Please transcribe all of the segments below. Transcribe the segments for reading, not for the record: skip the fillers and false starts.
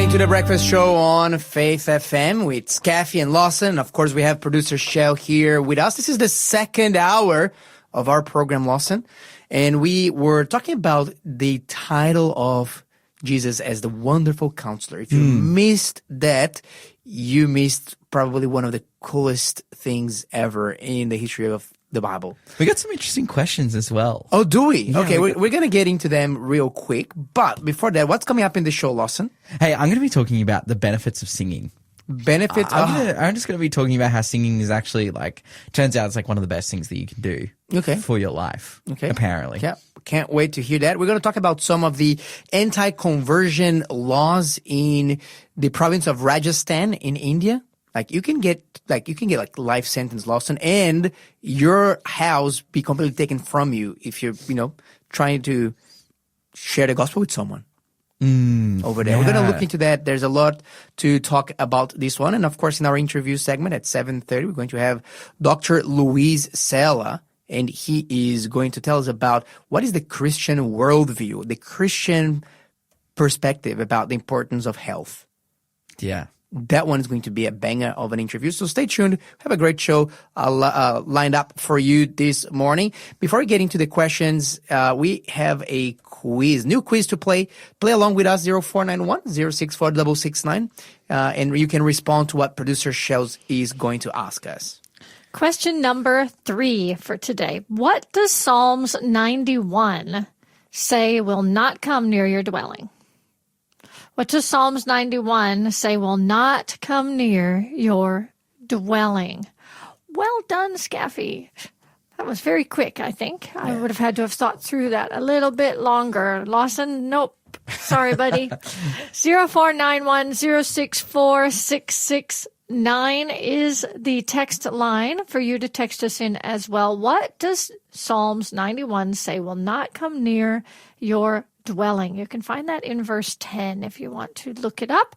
listening to The Breakfast Show on Faith FM with Skafy and Lawson. Of course, we have producer Shell here with us. This is the second hour of our program, Lawson. And we were talking about the title of Jesus as the Wonderful Counselor. If you missed that, you missed probably one of the coolest things ever in the history of the Bible. We got some interesting questions as well. Oh, do we? Yeah, okay, we're going to get into them real quick. But before that, what's coming up in the show, Lawson? Hey, I'm going to be talking about the benefits of singing. Benefits? I'm just going to be talking about how singing is actually turns out it's one of the best things that you can do for your life, apparently. Yeah, can't wait to hear that. We're going to talk about some of the anti-conversion laws in the province of Rajasthan in India. You can get life sentence, Lawson, and your house be completely taken from you if you're, trying to share the gospel with someone over there. Yeah. We're going to look into that. There's a lot to talk about this one. And of course, in our interview segment at 7:30, we're going to have Dr. Luis Sela, and he is going to tell us about what is the Christian worldview, the Christian perspective about the importance of health. Yeah. That one is going to be a banger of an interview. So stay tuned. Have a great show lined up for you this morning. Before we get into the questions, we have a quiz, new quiz to play. Play along with us, 0491-064-669. And you can respond to what producer Shells is going to ask us. Question number 3 for today. What does Psalms 91 say will not come near your dwelling? What does Psalms 91 say will not come near your dwelling? Well done, Skafy. That was very quick, I think. I would have had to have thought through that a little bit longer. Lawson, nope. Sorry, buddy. 0491-064-669 is the text line for you to text us in as well. What does Psalms 91 say will not come near your dwelling? You can find that in verse 10 if you want to look it up.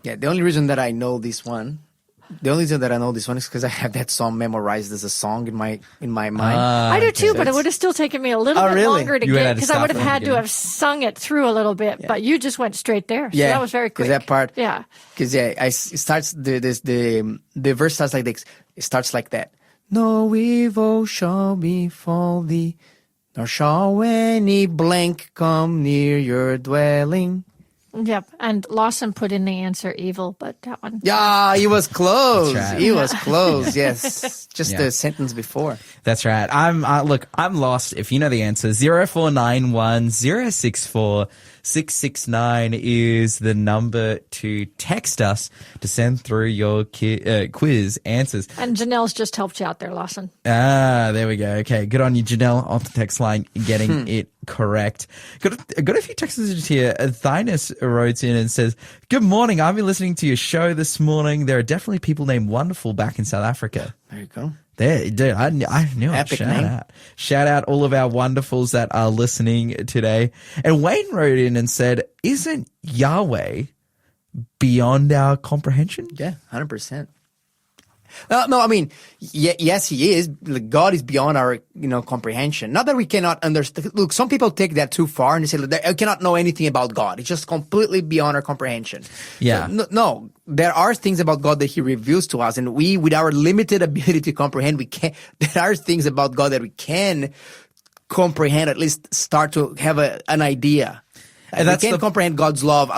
Yeah, the only reason that I know this one is because I have that song memorized as a song in my mind. I do too, but it would have still taken me a little bit longer to get, because I would have had to have sung it through a little bit, but you just went straight there. So that was very quick. That part. Yeah. Because it starts, the verse starts like this. It starts like that. No evil shall befall thee, nor shall any blank come near your dwelling. Yep, and Lawson put in the answer evil, but that one. Yeah, he was close. That's right. He was close. Yes, just the sentence before. That's right. I'm lost. If you know the answer, 0491-064-669 is the number to text us to send through your quiz answers. And Janelle's just helped you out there, Lawson. There we go. Okay, good on you, Janelle, off the text line, getting it correct. Got a few text messages here. Thynus wrote in and says, "Good morning. I've been listening to your show this morning. There are definitely people named Wonderful back in South Africa." There you go. There, dude, I knew it. Epic name. Shout out all of our wonderfuls that are listening today. And Wayne wrote in and said, "Isn't Yahweh beyond our comprehension?" Yeah, 100%. No, I mean, yes, he is. God is beyond our, comprehension. Not that we cannot understand. Look, some people take that too far and they say, I cannot know anything about God. It's just completely beyond our comprehension. Yeah. So, no, there are things about God that he reveals to us, and we, with our limited ability to comprehend, there are things about God that we can comprehend, at least start to have an idea. And we can comprehend God's love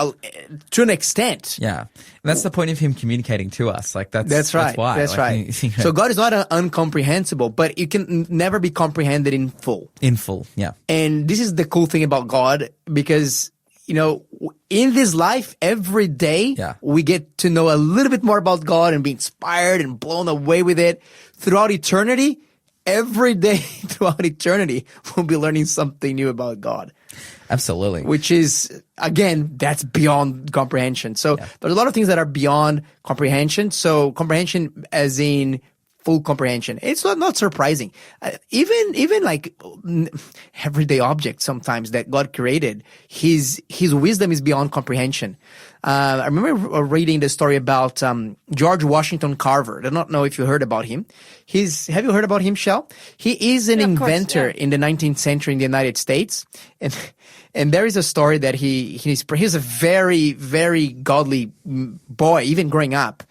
to an extent. Yeah. And that's the point of him communicating to us. That's right. That's why. That's right. So God is not incomprehensible, but it can never be comprehended in full. In full, yeah. And this is the cool thing about God, because, in this life, every day, we get to know a little bit more about God and be inspired and blown away with it. Throughout eternity, every day throughout eternity, we'll be learning something new about God. Absolutely. Which is, again, that's beyond comprehension. So there's a lot of things that are beyond comprehension. So comprehension as in full comprehension. It's not surprising. Even like everyday objects sometimes that God created, his wisdom is beyond comprehension. I remember reading the story about George Washington Carver. I don't know if you heard about him. Have you heard about him, Shell? He is an inventor in the 19th century in the United States, and there is a story that he's a very, very godly boy, even growing up,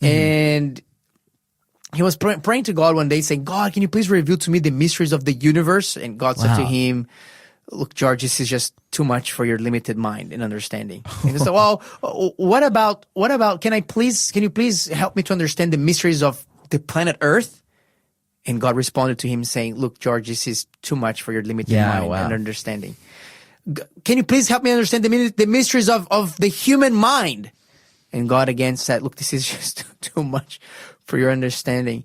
and he was praying to God one day, saying, "God, can you please reveal to me the mysteries of the universe?" And God said to him, "Look, George, this is just too much for your limited mind and understanding." And he said, "Well, what about? Can you please help me to understand the mysteries of the planet Earth?" And God responded to him saying, "Look, George, this is too much for your limited mind and understanding. Can you please help me understand the mysteries of the human mind?" And God again said, "Look, this is just too much for your understanding.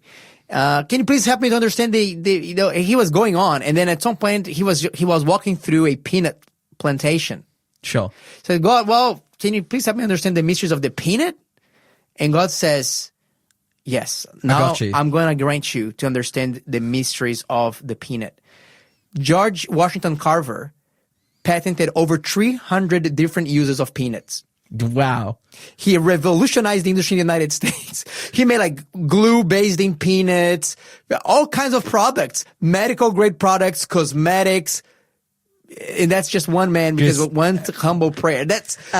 Can you please help me to understand he was going on, and then at some point he was walking through a peanut plantation." Sure. So God, well, can you please help me understand the mysteries of the peanut? And God says, "Yes, now I'm going to grant you to understand the mysteries of the peanut." George Washington Carver patented over 300 different uses of peanuts. Wow. He revolutionized the industry in the United States. He made like glue based in peanuts, all kinds of products, medical grade products, cosmetics. And that's just one man because of one humble prayer.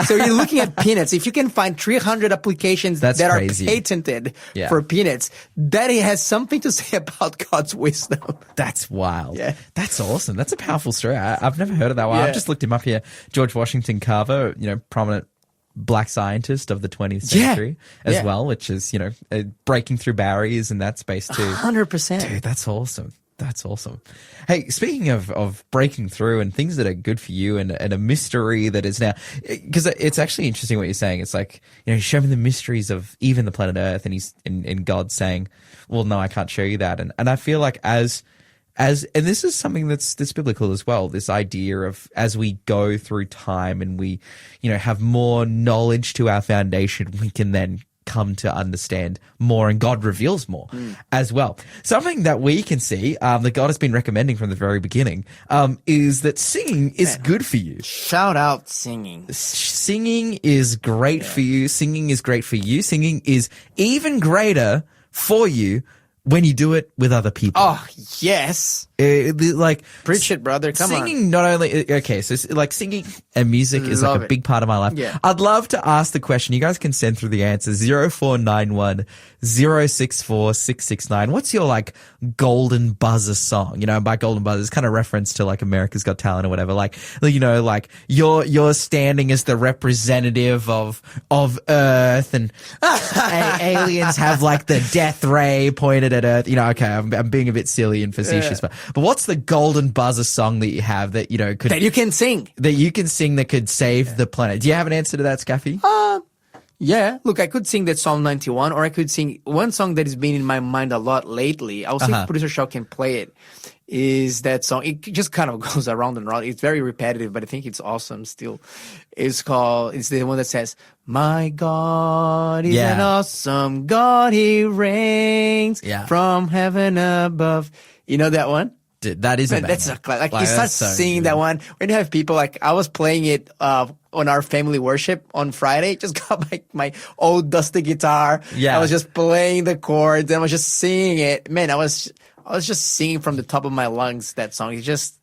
So you're looking at peanuts. If you can find 300 applications that are patented for peanuts, that it has something to say about God's wisdom. That's wild. Yeah. That's awesome. That's a powerful story. I've never heard of that one. Yeah. I've just looked him up here. George Washington Carver, prominent black scientist of the 20th century as well, which is, breaking through barriers in that space too. 100%. Dude, that's awesome. That's awesome. Hey, speaking of breaking through and things that are good for you and a mystery that is now, because it's actually interesting what you're saying. It's like, show me the mysteries of even the planet Earth, and he's in God saying, well, no, I can't show you that. And I feel like and this is something that's biblical as well, this idea of as we go through time and we, have more knowledge to our foundation, we can then come to understand more, and God reveals more as well. Something that we can see that God has been recommending from the very beginning is that singing is good for you. Shout out singing. Singing is great for you. Singing is great for you. Singing is even greater for you when you do it with other people. Oh, yes. Preach it, brother. Come on. Singing not only, so singing and music is like a big part of my life. Yeah. I'd love to ask the question. You guys can send through the answer 0491 064 669. What's your golden buzzer song? By golden buzzer, it's kind of reference to America's Got Talent or whatever. You're standing as the representative of Earth, and aliens have the death ray pointed at Earth. Okay, I'm being a bit silly and facetious, but what's the golden buzzer song that you have that that you can sing, that could save the planet? Do you have an answer to that, Skafy? Yeah. Look, I could sing that Psalm 91, or I could sing one song that has been in my mind a lot lately. I'll see if Producer Shaw can play it. Is that song? It just kind of goes around and around. It's very repetitive, but I think it's awesome still. It's the one that says, "My God is an awesome God. He reigns from heaven above." You know that one? Dude, that is a that's a classic. You start singing that one. When you have people I was playing it on our family worship on Friday. Just got my old dusty guitar. Yeah, I was just playing the chords and I was just singing it. Man, I was just singing from the top of my lungs that song. It just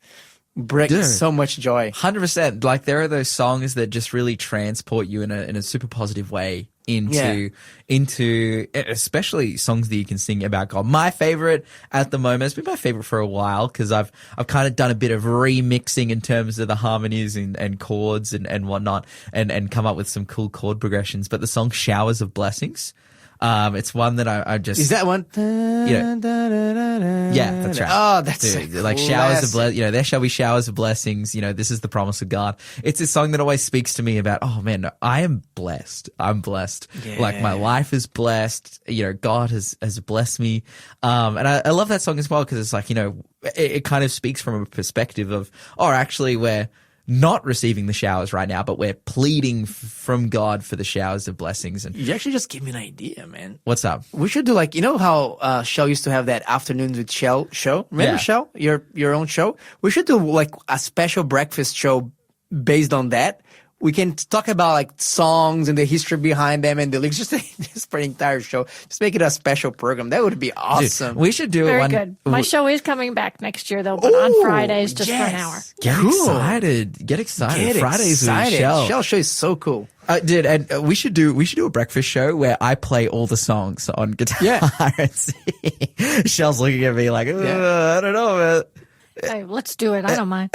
brings so much joy. 100%. There are those songs that just really transport you in a super positive way into especially songs that you can sing about God. My favorite at the moment, it's been my favorite for a while because I've kind of done a bit of remixing in terms of the harmonies and chords and whatnot, and come up with some cool chord progressions. But the song "Showers of Blessings," it's one that I just... Is that one? Yeah, that's right. Oh, that's showers of blessings. There shall be showers of blessings. This is the promise of God. It's a song that always speaks to me about, oh man, I am blessed. I'm blessed. Yeah. My life is blessed. God has blessed me. And I love that song as well because it's it kind of speaks from a perspective of, actually, we're not receiving the showers right now, but we're pleading from God for the showers of blessings. And You actually just gave me an idea, man. what's up? We should do like, you know how Shell used to have that Afternoons with Shell show? Remember Yeah. Shell? Your own show? We should do like a special breakfast show based on that. We can talk about like songs and the history behind them and the lyrics, just for the entire show. Just make it a special program. That would be awesome. We should do it Very one. good. My show is coming back next year, though, but on Ooh, Fridays, just for an yes. hour. Get Cool. excited. Get excited. Get Fridays excited. with Shell. Shell show is so cool. Dude, and we should do a breakfast show where I play all the songs on guitar. Yeah. and sing. Shell's looking at me like, I don't know, man. Hey, let's do it. I don't mind.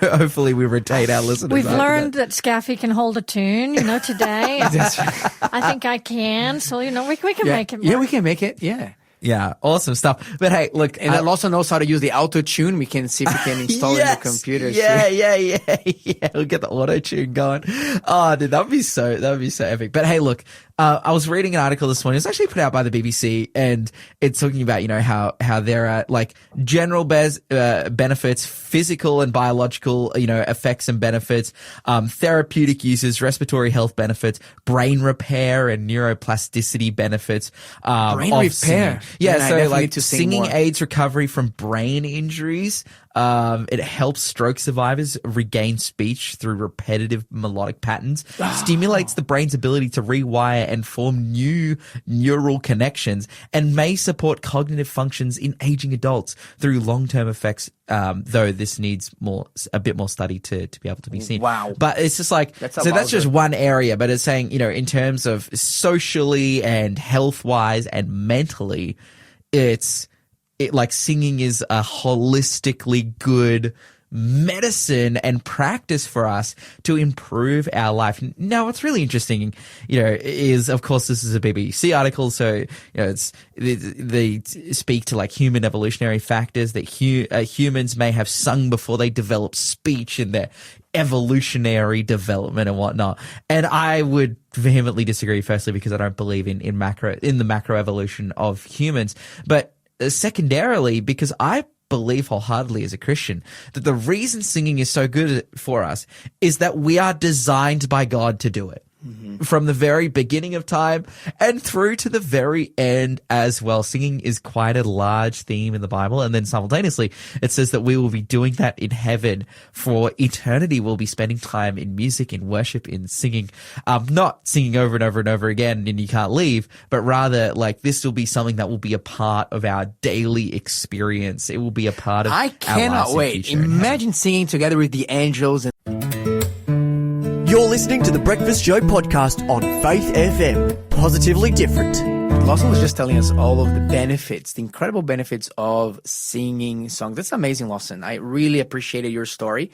Hopefully we retain our listeners. We've after learned that Skafy can hold a tune, today. I think I can. So, we can make it work. Yeah, we can make it. Yeah. Yeah, awesome stuff. But hey, look, And that also knows how to use the auto tune. We can see if we can install it in the computer. Yeah. We'll get the auto tune going. Oh, dude, that would be so epic. But hey, look, I was reading an article this morning. It's actually put out by the BBC, and it's talking about, how there are like general benefits, physical and biological, effects and benefits, therapeutic uses, respiratory health benefits, brain repair and neuroplasticity benefits. Brain of repair. singing. Yeah, Man, I so definitely like need to sing singing more. aids recovery from brain injuries. It helps stroke survivors regain speech through repetitive melodic patterns, stimulates the brain's ability to rewire and form new neural connections, and may support cognitive functions in aging adults through long-term effects, though this needs a bit more study to be able to be seen. Wow. But it's just like, That's that's just one area, but it's saying, in terms of socially and health-wise and mentally, like singing is a holistically good medicine and practice for us to improve our life. Now, what's really interesting, is, of course, this is a BBC article, so they speak to like human evolutionary factors that humans may have sung before they develop speech in their evolutionary development and whatnot. And I would vehemently disagree, firstly, because I don't believe in the macroevolution of humans, but secondarily, because I believe wholeheartedly as a Christian that the reason singing is so good for us is that we are designed by God to do it. From the very beginning of time and through to the very end as well. Singing is quite a large theme in the Bible. And then simultaneously, it says that we will be doing that in heaven for eternity. We'll be spending time in music, in worship, in singing, not singing over and over and over again and you can't leave, but rather like this will be something that will be a part of our daily experience. It will be a part of I our cannot lives in wait. future in heaven. Imagine singing together with the angels. And You're listening to the Breakfast Show podcast on Faith FM. Positively different. Lawson was just telling us all of the benefits, the incredible benefits of singing songs. That's amazing, Lawson. I really appreciated your story.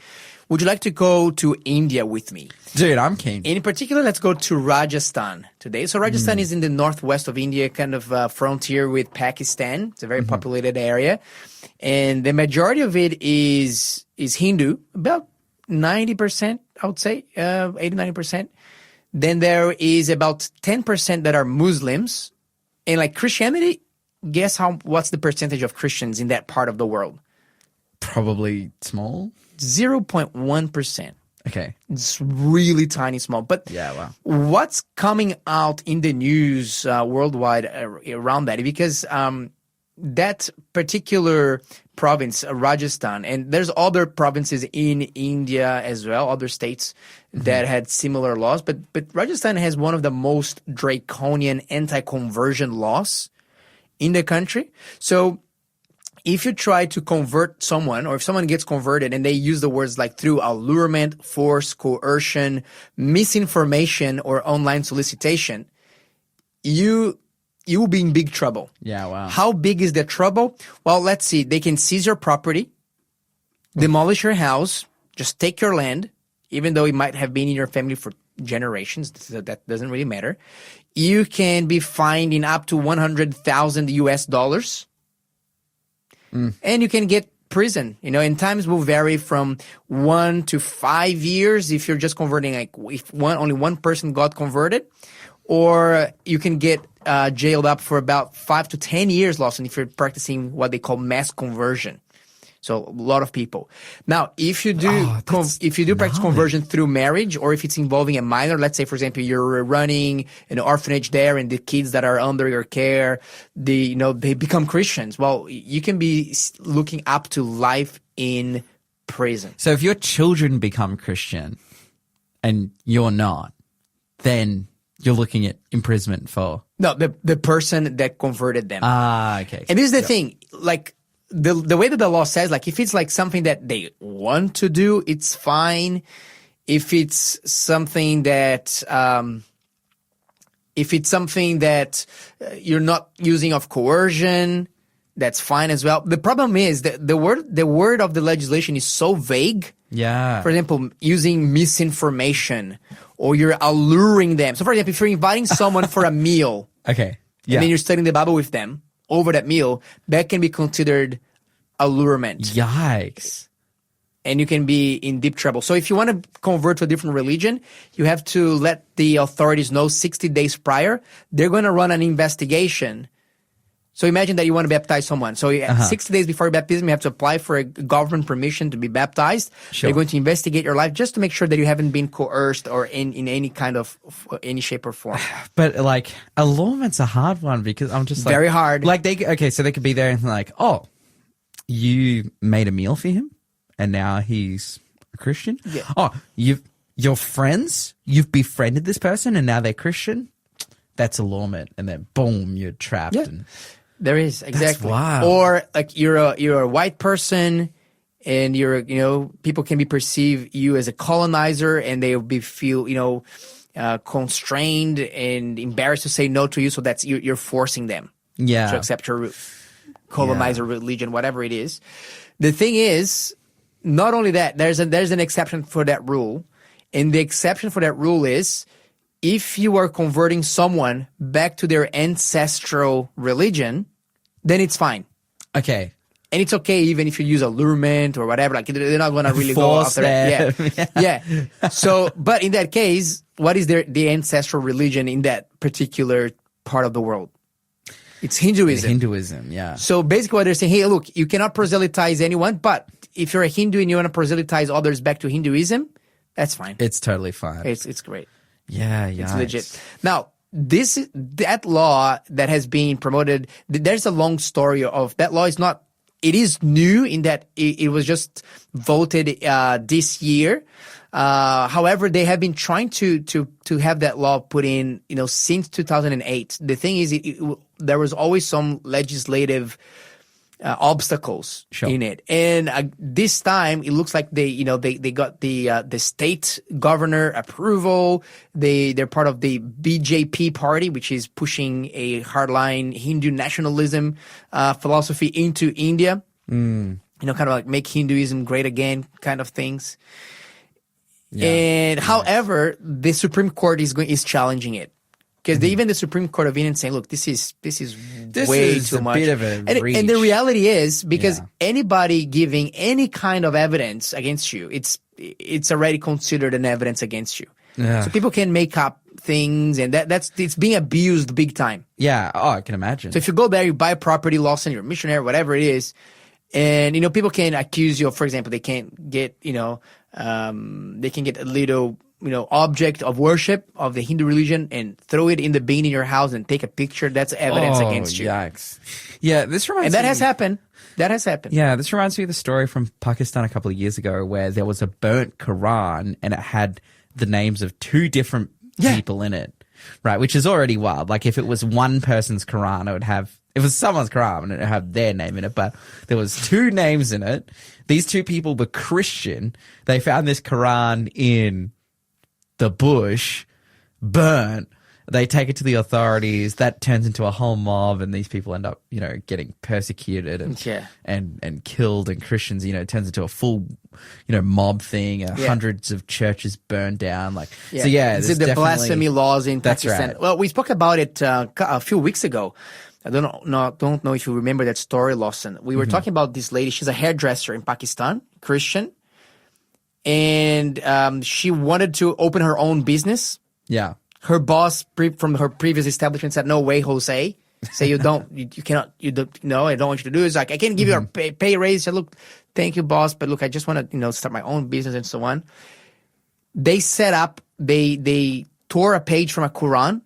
Would you like to go to India with me? Dude, I'm keen. In particular, let's go to Rajasthan today. So Rajasthan is in the northwest of India, kind of frontier with Pakistan. It's a very populated area. And the majority of it is Hindu, about 90%, I would say, 80, 90%. Then there is about 10% that are Muslims. And like Christianity, guess what's the percentage of Christians in that part of the world? Probably small. 0.1%. Okay. It's really tiny, small. But Yeah, wow. what's coming out in the news worldwide around that? Because that particular province, Rajasthan, and there's other provinces in India as well, other states that had similar laws, but Rajasthan has one of the most draconian anti-conversion laws in the country. So if you try to convert someone, or if someone gets converted and they use the words like through allurement, force, coercion, misinformation, or online solicitation, you will be in big trouble. Yeah, wow. How big is the trouble? Well, let's see. They can seize your property, demolish your house, just take your land, even though it might have been in your family for generations. So that doesn't really matter. You can be fined in up to $100,000 US. And you can get prison, and times will vary from 1 to 5 years if you're just converting, like if only one person got converted, or you can get jailed up for about 5 to 10 years, Lawson, if you're practicing what they call mass conversion. So a lot of people. Now, if you do that's practice conversion through marriage, or if it's involving a minor, let's say, for example, you're running an orphanage there, and the kids that are under your care, they become Christians. Well, you can be looking up to life in prison. So if your children become Christian and you're not, then you're looking at imprisonment for... No, the person that converted them. Okay. And this is the thing, like, the way that the law says, like, if it's like something that they want to do, it's fine. If it's something that you're not using of coercion, that's fine as well. The problem is that the word of the legislation is so vague. Yeah. For example, using misinformation, or you're alluring them. So, for example, if you're inviting someone for a meal, Okay. Yeah. and then you're studying the Bible with them over that meal, that can be considered allurement. Yikes. And you can be in deep trouble. So if you want to convert to a different religion, you have to let the authorities know 60 days prior. They're going to run an investigation. So imagine that you want to baptize someone. So 60 days before your baptism, you have to apply for a government permission to be baptized. Sure. They're going to investigate your life just to make sure that you haven't been coerced or in any kind of any shape or form. But like, allurment's a hard one, because I'm just like... Very hard. Like, so they could be there and like, oh, you made a meal for him and now he's a Christian? Yeah. Oh, you're friends? You've befriended this person and now they're Christian? That's allurement. And then boom, you're trapped. Yeah. And There is, exactly. wild. Or like you're a white person, and people can perceive you as a colonizer, and they'll feel constrained and embarrassed to say no to you. So that's you're forcing them yeah. to accept your colonizer religion, whatever it is. The thing is, not only that, there's an exception for that rule, and the exception for that rule is if you are converting someone back to their ancestral religion, then it's fine. Okay. And it's okay even if you use allurement or whatever. Like, they're not going to really go Force after that. them. Yeah. So, but in that case, what is the ancestral religion in that particular part of the world? It's Hinduism. Hinduism, yeah. So basically what they're saying, hey, look, you cannot proselytize anyone, but if you're a Hindu and you want to proselytize others back to Hinduism, that's fine. It's totally fine. It's great. Yeah. It's legit. Now, that law that has been promoted, there's a long story of that law. It is new in that it was just voted this year. However, they have been trying to have that law put in, since 2008. The thing is, there was always some legislative obstacles in it, and this time it looks like they got the state governor approval. They're part of the BJP party, which is pushing a hardline Hindu nationalism philosophy into India. Kind of like make Hinduism great again, kind of things. Yeah. And however, the Supreme Court is challenging it. Because even the Supreme Court of India is saying, look, this is way too much. Bit of a reach. And the reality is, because anybody giving any kind of evidence against you, it's already considered an evidence against you. Yeah. So people can make up things, and it's being abused big time. Yeah. Oh, I can imagine. So if you go there, you buy property, Lawson, you're a missionary, whatever it is, and people can accuse you of, for example, they can't get they can get a little object of worship of the Hindu religion and throw it in the bin in your house and take a picture. That's evidence against you. Yikes. Yeah, this reminds And that has happened. That has happened. Yeah, this reminds me of the story from Pakistan a couple of years ago where there was a burnt Quran and it had the names of two different people in it. Right, which is already wild. Like if it was one person's Quran, if it was someone's Quran, it would have their name in it, but there was two names in it. These two people were Christian. They found this Quran in the bush, burnt. They take it to the authorities. That turns into a whole mob, and these people end up, getting persecuted and killed. And Christians, it turns into a full, mob thing. Hundreds of churches burned down. So it's the blasphemy laws in Pakistan. Right. Well, we spoke about it a few weeks ago. I don't know if you remember that story, Lawson. We were talking about this lady. She's a hairdresser in Pakistan, Christian. And she wanted to open her own business. Yeah. Her boss from her previous establishment said, no way, Jose. Say you don't, you cannot, you don't, no, I don't want you to do it. It's like, I can't give you a pay raise. Say, look, thank you, boss, but look, I just want to, start my own business and so on. They set up, they tore a page from a Quran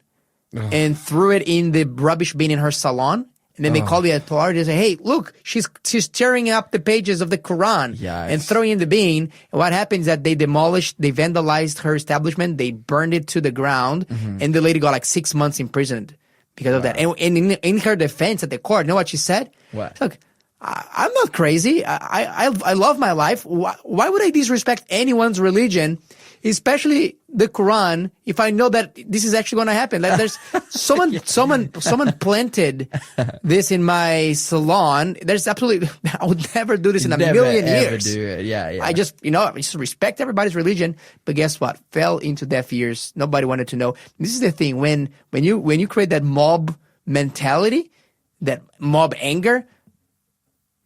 and threw it in the rubbish bin in her salon. And then they call the authorities and say, hey, look, she's tearing up the pages of the Quran and throwing in the bin. And what happens is that they vandalized her establishment. They burned it to the ground. And the lady got like 6 months imprisoned because of that. And in her defense at the court, you know what she said? What? Look, I'm not crazy. I love my life. Why would I disrespect anyone's religion, especially the Quran, if I know that this is actually going to happen? Like there's someone planted this in my salon. There's absolutely, I would never do this in a million years. Do it. Yeah. I just respect everybody's religion, but guess what? Fell into deaf ears. Nobody wanted to know. This is the thing. When you create that mob mentality, that mob anger,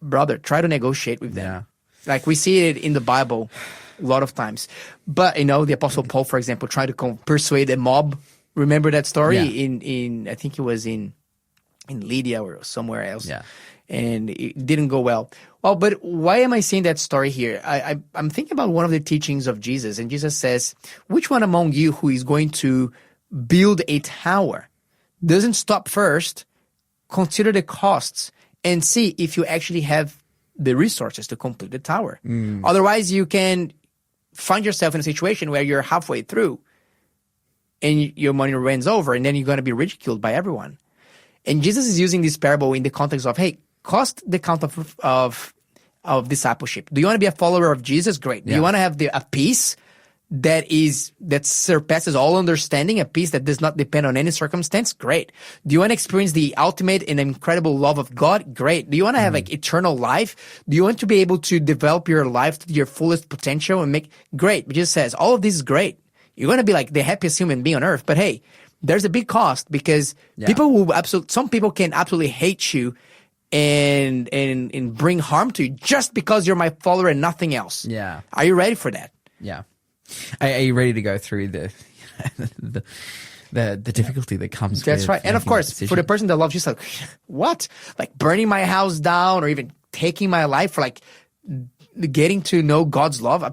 brother, try to negotiate with them. Yeah. Like we see it in the Bible a lot of times. But, the Apostle Paul, for example, tried to persuade a mob. Remember that story in I think it was in Lydia or somewhere else. Yeah. And it didn't go well. Well, but why am I saying that story here? I'm thinking about one of the teachings of Jesus. And Jesus says, which one among you who is going to build a tower doesn't stop first, consider the costs, and see if you actually have the resources to complete the tower. Otherwise, you can find yourself in a situation where you're halfway through and your money runs over, and then you're going to be ridiculed by everyone. And Jesus is using this parable in the context of, hey, cost the count of discipleship. Do you want to be a follower of Jesus? Great. Do you want to have a peace that surpasses all understanding, a peace that does not depend on any circumstance? Great. Do you want to experience the ultimate and incredible love of God? Great. Do you want to have like eternal life? Do you want to be able to develop your life to your fullest potential and great? But Jesus says all of this is great. You're going to be like the happiest human being on earth. But hey, there's a big cost because some people can absolutely hate you and bring harm to you just because you're my follower and nothing else. Yeah. Are you ready for that? Yeah. Are you ready to go through the difficulty that comes That's with right. And of course, for the person that loves you, it's like, what? Like burning my house down or even taking my life for like getting to know God's love?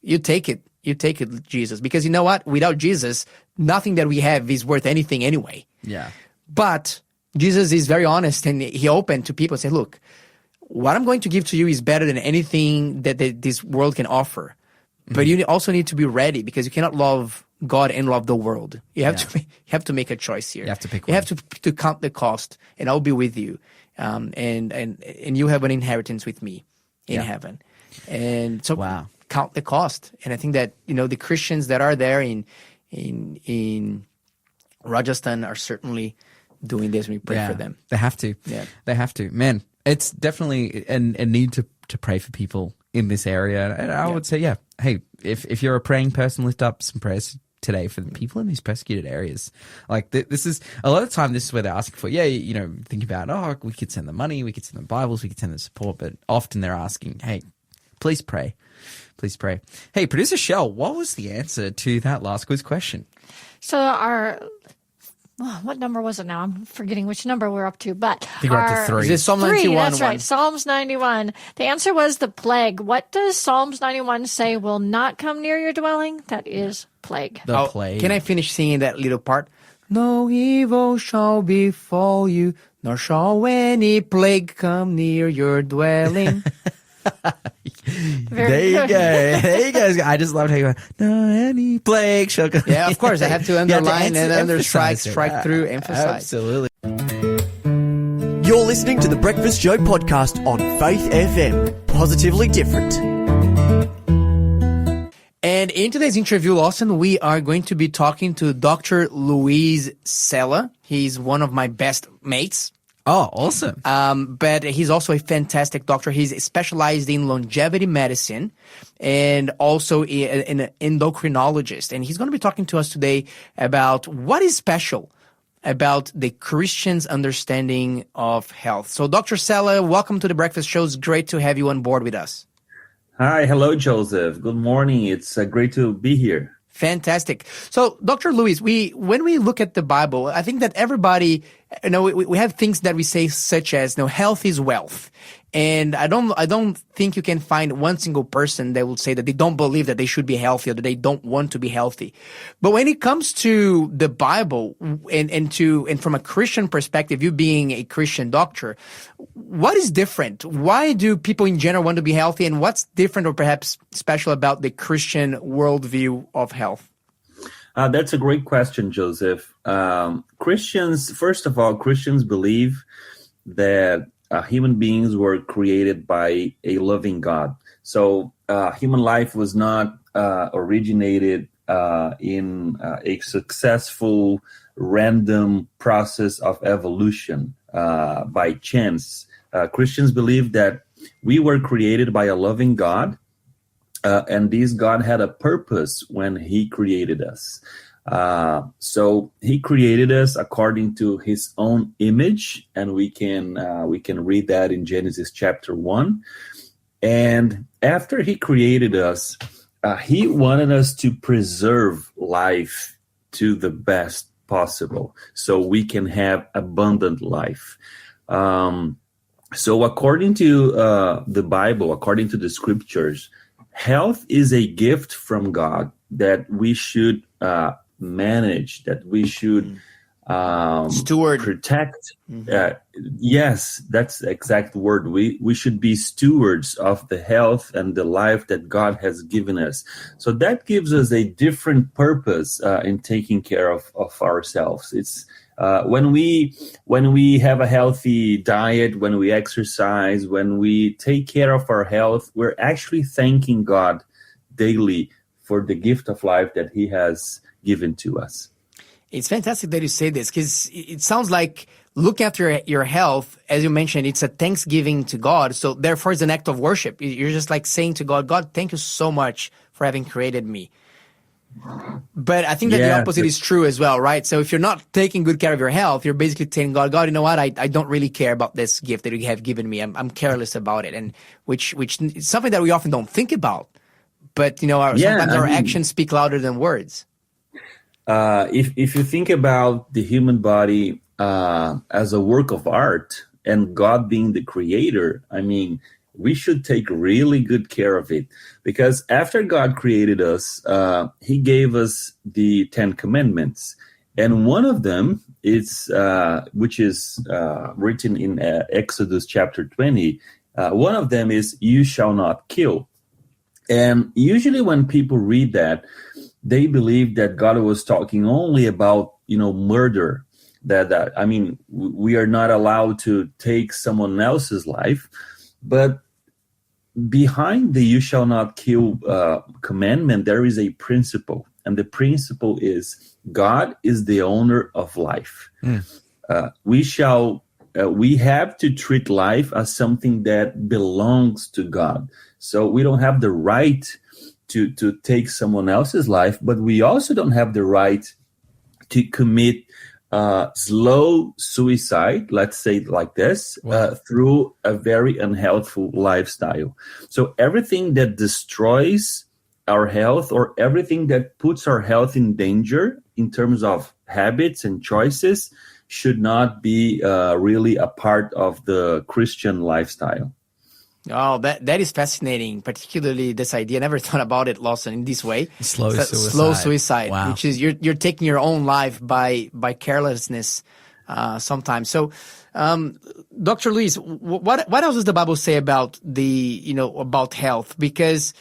You take it. You take it, Jesus. Because you know what? Without Jesus, nothing that we have is worth anything anyway. Yeah. But Jesus is very honest and he opened to people and said, look, what I'm going to give to you is better than anything that this world can offer. But you also need to be ready because you cannot love God and love the world. You have to make a choice here. You have to pick one. You have to count the cost, and I'll be with you, and you have an inheritance with me in heaven. And so count the cost. And I think that the Christians that are there in Rajasthan are certainly doing this. We pray for them. They have to. Yeah, they have to. Man, it's definitely a need to pray for people in this area. And I would say, hey, if you're a praying person, lift up some prayers today for the people in these persecuted areas. Like this is a lot of the time, this is where they're asking for, think about, we could send them money, we could send them Bibles, we could send them support, but often they're asking, hey, please pray. Please pray. Hey, producer Shell, what was the answer to that last quiz question? So what number was it now? I'm forgetting which number we're up to, but I think we're up to 3. Is it Psalm 91? 3, that's right. Psalms 91. The answer was the plague. What does Psalms 91 say will not come near your dwelling? That is plague. The plague. Can I finish singing that little part? No evil shall befall you, nor shall any plague come near your dwelling. There you go. There you go. I just loved how you went, no, any plague shall come. Yeah, of course. I have to underline and strike through, emphasize. Absolutely. You're listening to the Breakfast Show podcast on Faith FM. Positively different. And in today's interview, Lawson, we are going to be talking to Dr. Luis Sela. He's one of my best mates. Oh, awesome. But he's also a fantastic doctor. He's specialized in longevity medicine and also an endocrinologist. And he's going to be talking to us today about what is special about the Christian's understanding of health. So, Dr. Sela, welcome to the Breakfast Show. It's great to have you on board with us. Hi. Hello, Joseph. Good morning. It's great to be here. Fantastic. So, Dr. Luis, when we look at the Bible, I think that everybody we have things that we say such as, health is wealth. And I don't think you can find one single person that will say that they don't believe that they should be healthy or that they don't want to be healthy. But when it comes to the Bible and from a Christian perspective, you being a Christian doctor, what is different? Why do people in general want to be healthy, and what's different or perhaps special about the Christian worldview of health? That's a great question, Joseph. First of all, Christians believe that human beings were created by a loving God. So human life was not originated in a successful random process of evolution by chance. Christians believe that we were created by a loving God, and this God had a purpose when he created us. So he created us according to his own image, and we can read that in Genesis chapter 1. And after he created us, he wanted us to preserve life to the best possible so we can have abundant life. So according to the Bible, according to the scriptures, health is a gift from God that we should manage, that we should steward, protect. Yes, that's the exact word. We should be stewards of the health and the life that God has given us. So that gives us a different purpose in taking care of ourselves. It's when we have a healthy diet, when we exercise, when we take care of our health, we're actually thanking God daily for the gift of life that he has given to us. It's fantastic that you say this, because it sounds like looking after your health, as you mentioned, it's a thanksgiving to God. So therefore, it's an act of worship. You're just like saying to God, God, thank you so much for having created me. But I think that the opposite is true as well, right? So if you're not taking good care of your health, you're basically telling God, you know what? I don't really care about this gift that you have given me. I'm careless about it. And which is something that we often don't think about. But, sometimes our actions speak louder than words. If you think about the human body as a work of art and God being the creator, we should take really good care of it, because after God created us, he gave us the 10 Commandments. And one of them is, which is written in Exodus chapter 20. One of them is, you shall not kill. And usually when people read that, they believe that God was talking only about, murder. We are not allowed to take someone else's life. But behind the you shall not kill commandment, there is a principle. And the principle is God is the owner of life. We have to treat life as something that belongs to God. So we don't have the right to take someone else's life, but we also don't have the right to commit slow suicide, let's say it like this, through a very unhealthful lifestyle. So everything that destroys our health, or everything that puts our health in danger in terms of habits and choices, should not be really a part of the Christian lifestyle. Oh, that is fascinating, particularly this idea. I never thought about it, Lawson, in this way. Slow suicide. Wow. Which is you're taking your own life by carelessness sometimes. So, Dr. Luis, what else does the Bible say about about health? Because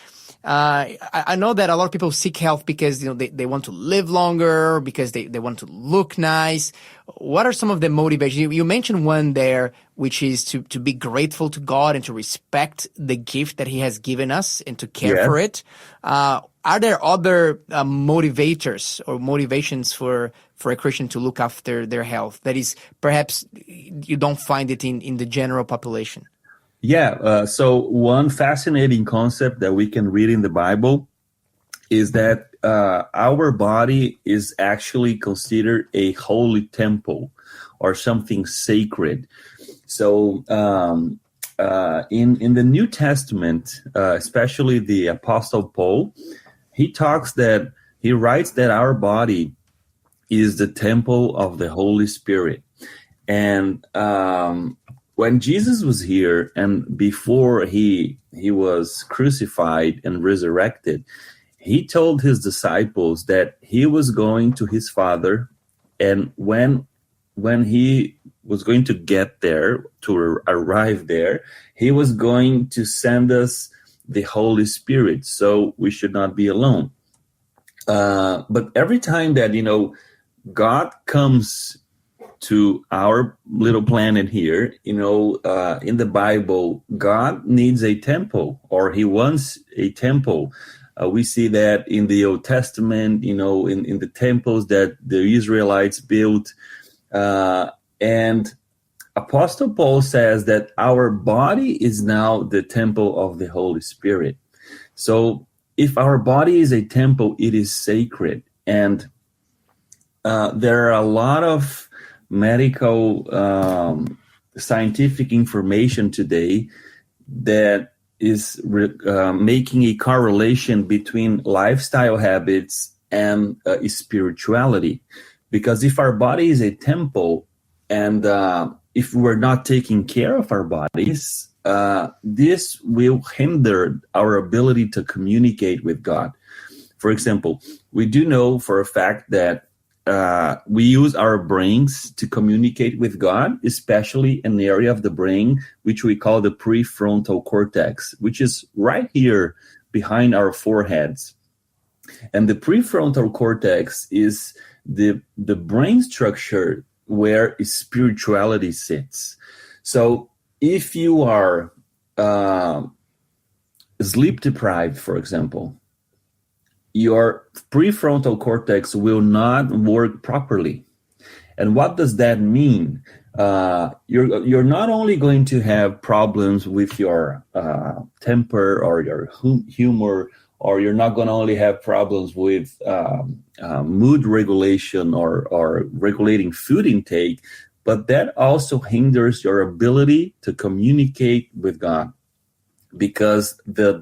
I know that a lot of people seek health because they want to live longer, because they want to look nice. What are some of the motivations? You mentioned one there, which is to be grateful to God and to respect the gift that he has given us and to care for it. Are there other motivators or motivations for a Christian to look after their health that is perhaps you don't find it in the general population? So one fascinating concept that we can read in the Bible is that our body is actually considered a holy temple or something sacred. So in the New Testament, especially the Apostle Paul, he writes that our body is the temple of the Holy Spirit. And when Jesus was here and before he was crucified and resurrected, he told his disciples that he was going to his Father, and when he was going to get there, to arrive there, he was going to send us the Holy Spirit, so we should not be alone. But every time that, God comes to our little planet here, in the Bible, God needs a temple, or he wants a temple. We see that in the Old Testament, in the temples that the Israelites built. And Apostle Paul says that our body is now the temple of the Holy Spirit. So if our body is a temple, it is sacred. And there are a lot of medical, scientific information today that is making a correlation between lifestyle habits and spirituality. Because if our body is a temple, and if we're not taking care of our bodies, this will hinder our ability to communicate with God. For example, we do know for a fact that we use our brains to communicate with God, especially an area of the brain which we call the prefrontal cortex, which is right here behind our foreheads. And the prefrontal cortex is the brain structure where spirituality sits. So if you are sleep deprived, for example, your prefrontal cortex will not work properly. And what does that mean? You're not only going to have problems with your temper or your humor, or you're not going to only have problems with mood regulation or regulating food intake, but that also hinders your ability to communicate with God, because the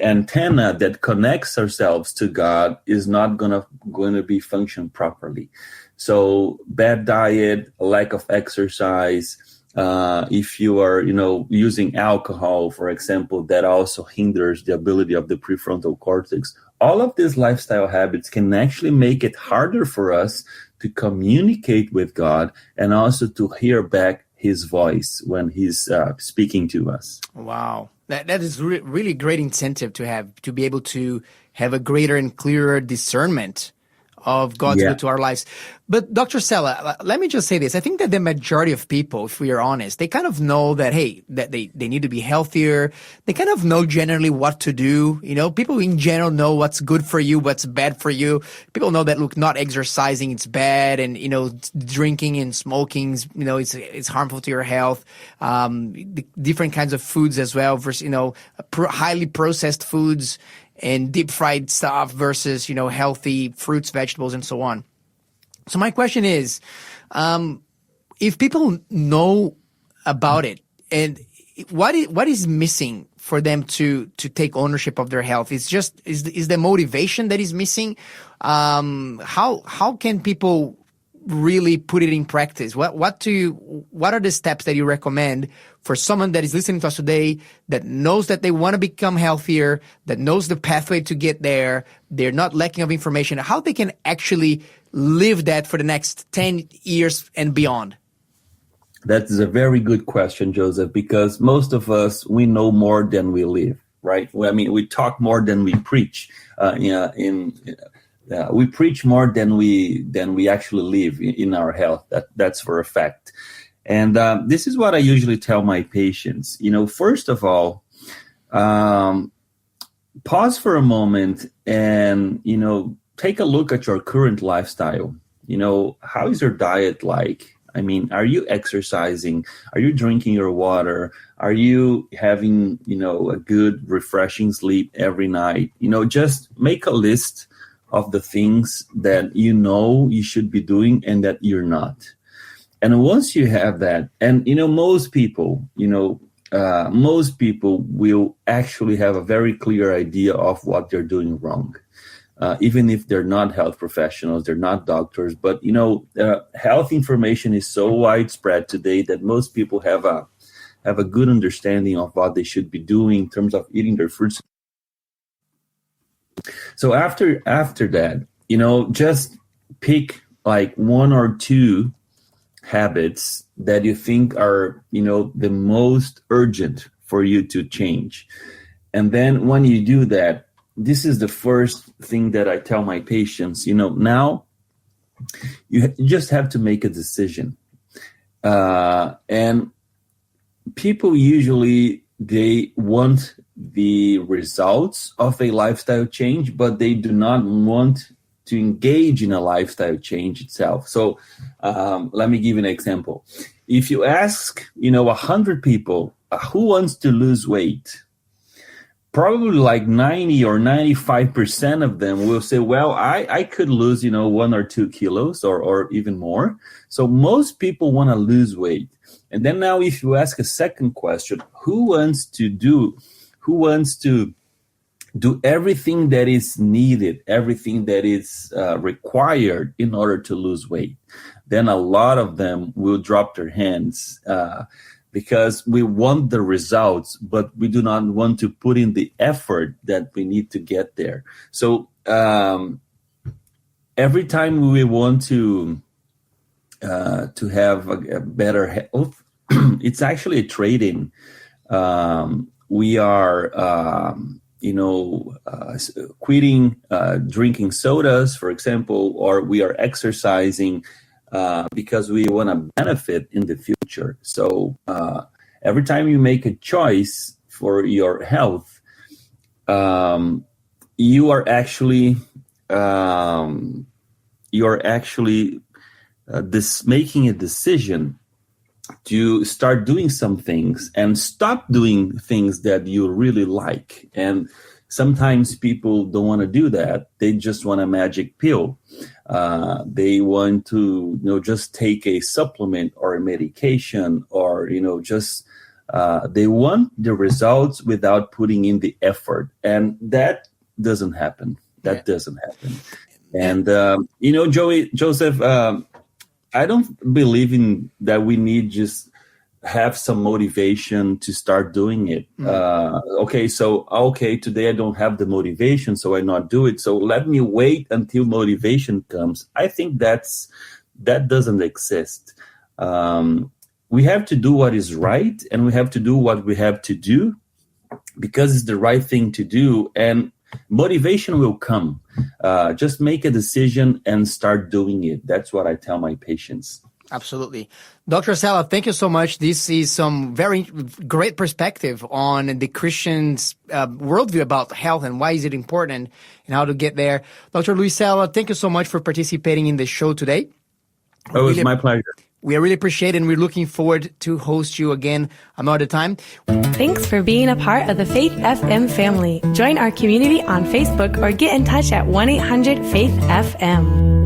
antenna that connects ourselves to God is not going to be function properly. So bad diet, lack of exercise, if you are, using alcohol, for example, that also hinders the ability of the prefrontal cortex. All of these lifestyle habits can actually make it harder for us to communicate with God and also to hear back his voice when he's speaking to us. Wow. That is really great incentive to be able to have a greater and clearer discernment of God's will to our lives. But Dr. Sella, let me just say this. I think that the majority of people, if we are honest, they kind of know that, hey, that they need to be healthier. They kind of know generally what to do. People in general know what's good for you, what's bad for you. People know that, look, not exercising, it's bad. And, drinking and smoking, it's harmful to your health. The different kinds of foods as well versus, highly processed foods and deep fried stuff versus, healthy fruits, vegetables, and so on. So my question is, if people know about it, and what is missing for them to take ownership of their health? Is the motivation that is missing? How can people really put it in practice? What are the steps that you recommend for someone that is listening to us today that knows that they want to become healthier, that knows the pathway to get there, they're not lacking of information, how they can actually live that for the next 10 years and beyond? That is a very good question, Joseph, because most of us, we know more than we live, right? We talk more than we preach. We preach more than we actually live in our health. That's for a fact. And this is what I usually tell my patients. First of all, pause for a moment and, take a look at your current lifestyle. How is your diet like? Are you exercising? Are you drinking your water? Are you having, a good, refreshing sleep every night? Just make a list of the things that you should be doing and that you're not. And once you have that, and most people will actually have a very clear idea of what they're doing wrong. even if they're not health professionals, they're not doctors. But, health information is so widespread today that most people have a good understanding of what they should be doing in terms of eating their fruits. So after that, just pick like one or two habits that you think are, the most urgent for you to change. And then when you do that, this is the first thing that I tell my patients, now you just have to make a decision. And people usually, they want the results of a lifestyle change, but they do not want to engage in a lifestyle change itself. So let me give you an example. If you ask, 100 people who wants to lose weight, probably like 90 or 95% of them will say, well, I could lose, 1 or 2 kilos or even more. So most people want to lose weight. And then now if you ask a second question, who wants to do everything that is needed, everything that is required in order to lose weight, then a lot of them will drop their hands because we want the results, but we do not want to put in the effort that we need to get there. So every time we want to have a better health, it's actually a trade-in. We are, quitting drinking sodas, for example, or we are exercising because we want to benefit in the future. So every time you make a choice for your health, you are actually making a decision to start doing some things and stop doing things that you really like. And sometimes people don't want to do that. They just want a magic pill. They want to, just take a supplement or a medication or, they want the results without putting in the effort. And that doesn't happen. Doesn't happen. And, Joseph, I don't believe in that we need just have some motivation to start doing it. Today I don't have the motivation, so I not do it. So let me wait until motivation comes. I think that doesn't exist. We have to do what is right, and we have to do what we have to do because it's the right thing to do. And motivation will come. Just make a decision and start doing it. That's what I tell my patients. Absolutely. Dr. Sala, thank you so much. This is some very great perspective on the Christian's worldview about health and why is it important and how to get there. Dr. Luis Sala, thank you so much for participating in the show today. Oh, it was my pleasure. We really appreciate it, and we're looking forward to host you again another time. Thanks for being a part of the Faith FM family. Join our community on Facebook or get in touch at 1-800-FAITH-FM.